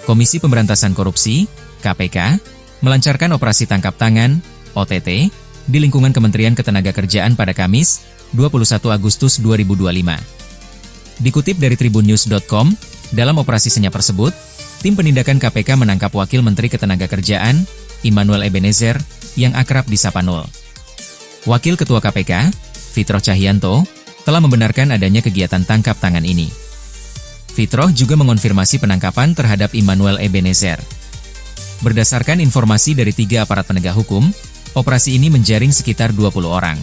Komisi Pemberantasan Korupsi, KPK, melancarkan operasi tangkap tangan, OTT, di lingkungan Kementerian Ketenagakerjaan pada Kamis, 21 Agustus 2025. Dikutip dari tribunnews.com, dalam operasi senyap tersebut, tim penindakan KPK menangkap Wakil Menteri Ketenagakerjaan, Immanuel Ebenezer, yang akrab disapa Nul. Wakil Ketua KPK, Fitroh Cahyanto, telah membenarkan adanya kegiatan tangkap tangan ini. Fitroh juga mengonfirmasi penangkapan terhadap Immanuel Ebenezer. Berdasarkan informasi dari 3 aparat penegak hukum, operasi ini menjaring sekitar 20 orang.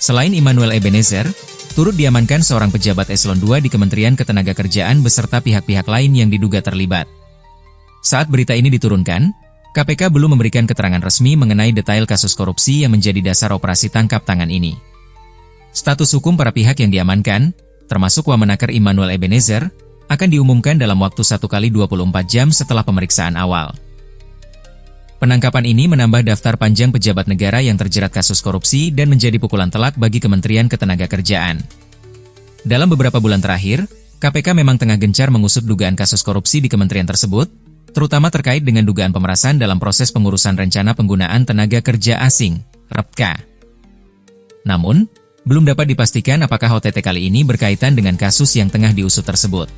Selain Immanuel Ebenezer, turut diamankan seorang pejabat eselon 2 di Kementerian Ketenagakerjaan beserta pihak-pihak lain yang diduga terlibat. Saat berita ini diturunkan, KPK belum memberikan keterangan resmi mengenai detail kasus korupsi yang menjadi dasar operasi tangkap tangan ini. Status hukum para pihak yang diamankan, termasuk Wamenaker Immanuel Ebenezer, akan diumumkan dalam waktu 1 kali 24 jam setelah pemeriksaan awal. Penangkapan ini menambah daftar panjang pejabat negara yang terjerat kasus korupsi dan menjadi pukulan telak bagi Kementerian Ketenagakerjaan. Dalam beberapa bulan terakhir, KPK memang tengah gencar mengusut dugaan kasus korupsi di kementerian tersebut, terutama terkait dengan dugaan pemerasan dalam proses pengurusan rencana penggunaan tenaga kerja asing, RPK. Namun, belum dapat dipastikan apakah OTT kali ini berkaitan dengan kasus yang tengah diusut tersebut.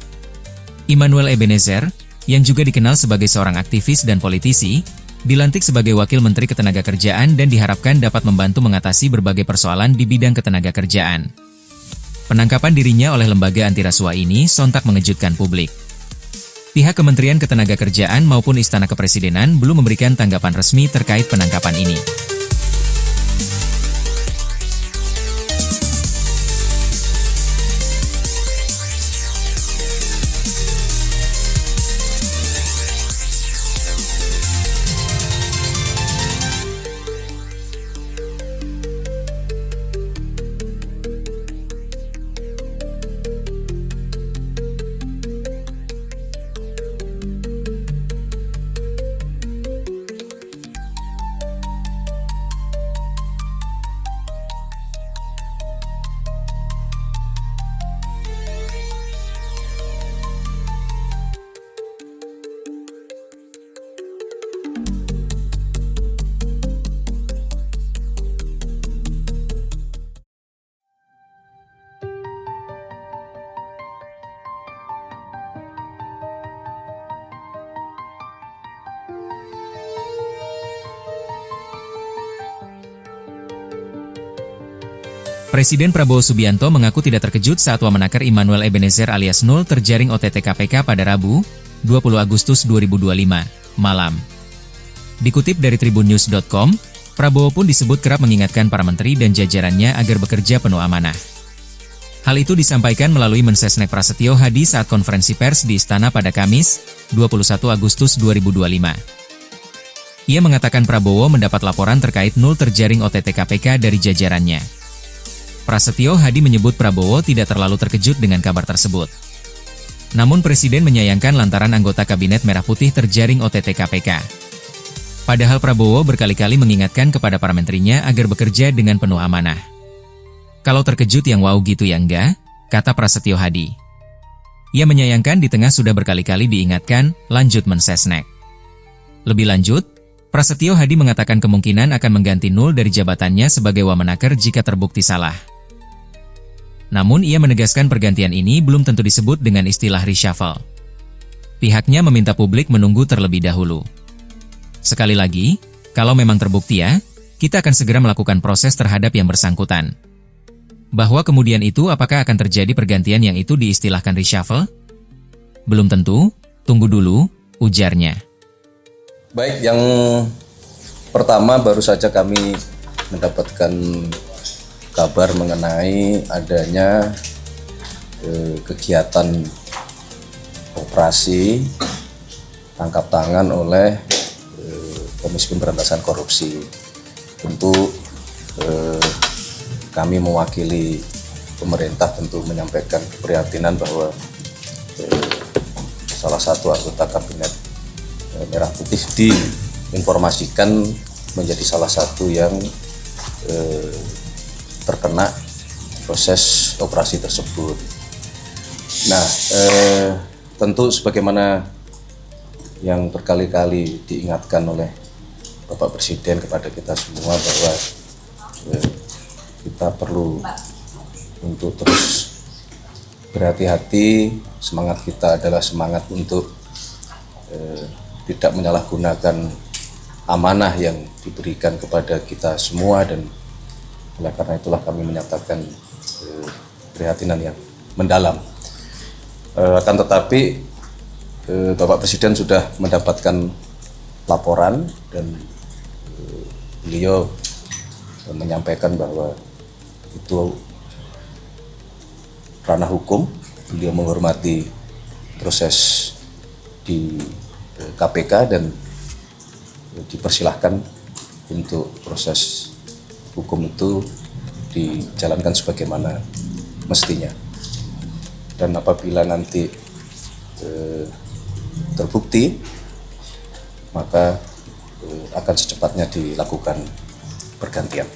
Immanuel Ebenezer, yang juga dikenal sebagai seorang aktivis dan politisi, dilantik sebagai Wakil Menteri Ketenagakerjaan dan diharapkan dapat membantu mengatasi berbagai persoalan di bidang ketenagakerjaan. Penangkapan dirinya oleh lembaga anti rasuah ini sontak mengejutkan publik. Pihak Kementerian Ketenagakerjaan maupun Istana Kepresidenan belum memberikan tanggapan resmi terkait penangkapan ini. Presiden Prabowo Subianto mengaku tidak terkejut saat Wamenaker Immanuel Ebenezer alias Nul terjaring OTT KPK pada Rabu, 20 Agustus 2025, malam. Dikutip dari tribunnews.com, Prabowo pun disebut kerap mengingatkan para menteri dan jajarannya agar bekerja penuh amanah. Hal itu disampaikan melalui Mensesnek Prasetyo Hadi saat konferensi pers di Istana pada Kamis, 21 Agustus 2025. Ia mengatakan Prabowo mendapat laporan terkait Nul terjaring OTT KPK dari jajarannya. Prasetyo Hadi menyebut Prabowo tidak terlalu terkejut dengan kabar tersebut. Namun Presiden menyayangkan lantaran anggota Kabinet Merah Putih terjaring OTT KPK. Padahal Prabowo berkali-kali mengingatkan kepada para menterinya agar bekerja dengan penuh amanah. Kalau terkejut yang wow gitu ya enggak, kata Prasetyo Hadi. Ia menyayangkan di tengah sudah berkali-kali diingatkan, lanjut Mensesnek. Lebih lanjut, Prasetyo Hadi mengatakan kemungkinan akan mengganti Nul dari jabatannya sebagai Wamenaker jika terbukti salah. Namun ia menegaskan pergantian ini belum tentu disebut dengan istilah reshuffle. Pihaknya meminta publik menunggu terlebih dahulu. Sekali lagi, kalau memang terbukti ya, kita akan segera melakukan proses terhadap yang bersangkutan. Bahwa kemudian itu apakah akan terjadi pergantian yang itu diistilahkan reshuffle? Belum tentu, tunggu dulu, ujarnya. Baik, yang pertama baru saja kami mendapatkan kabar mengenai adanya kegiatan operasi tangkap tangan oleh Komisi Pemberantasan Korupsi. Tentu kami mewakili pemerintah tentu menyampaikan keprihatinan bahwa salah satu anggota Kabinet Merah Putih diinformasikan menjadi salah satu yang terkena proses operasi tersebut. Nah, tentu sebagaimana yang berkali-kali diingatkan oleh Bapak Presiden kepada kita semua bahwa kita perlu untuk terus berhati-hati. Semangat kita adalah semangat untuk tidak menyalahgunakan amanah yang diberikan kepada kita semua, dan oleh karena itulah kami menyatakan keprihatinan yang mendalam. Akan tetapi Bapak Presiden sudah mendapatkan laporan dan beliau menyampaikan bahwa itu ranah hukum. Beliau menghormati proses di KPK dan dipersilahkan untuk proses hukum itu dijalankan sebagaimana mestinya. Dan apabila nanti terbukti, maka akan secepatnya dilakukan pergantian.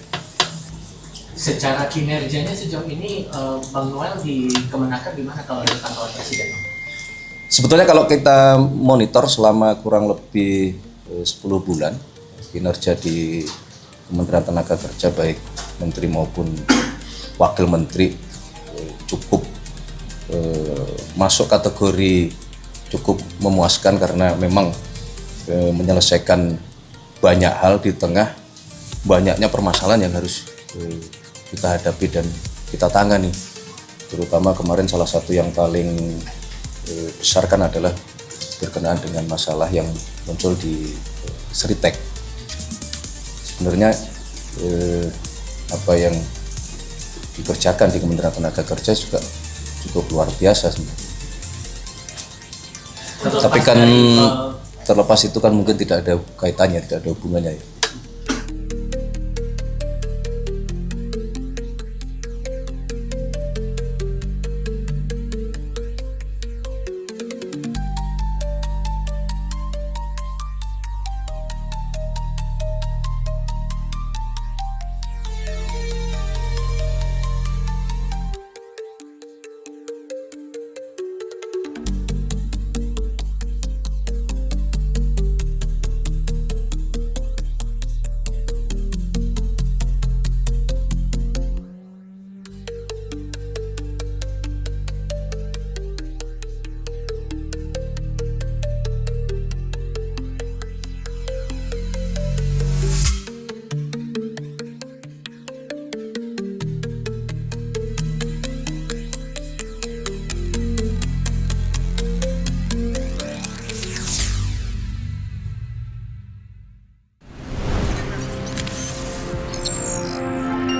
Secara kinerjanya sejauh ini Bang Noel di Kemenaker gimana kalau di kantor Presiden? Sebetulnya kalau kita monitor selama kurang lebih 10 bulan, kinerja di Kementerian Tenaga Kerja baik Menteri maupun Wakil Menteri cukup masuk kategori cukup memuaskan, karena memang menyelesaikan banyak hal di tengah banyaknya permasalahan yang harus kita hadapi dan kita tangani. Terutama kemarin salah satu yang paling besar kan adalah berkenaan dengan masalah yang muncul di Seritek. Sebenarnya apa yang dikerjakan di Kementerian Tenaga Kerja juga cukup luar biasa sebenarnya. Tapi kan terlepas itu kan mungkin tidak ada kaitannya, tidak ada hubungannya ya.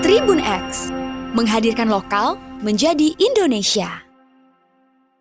Tribun X menghadirkan lokal menjadi Indonesia.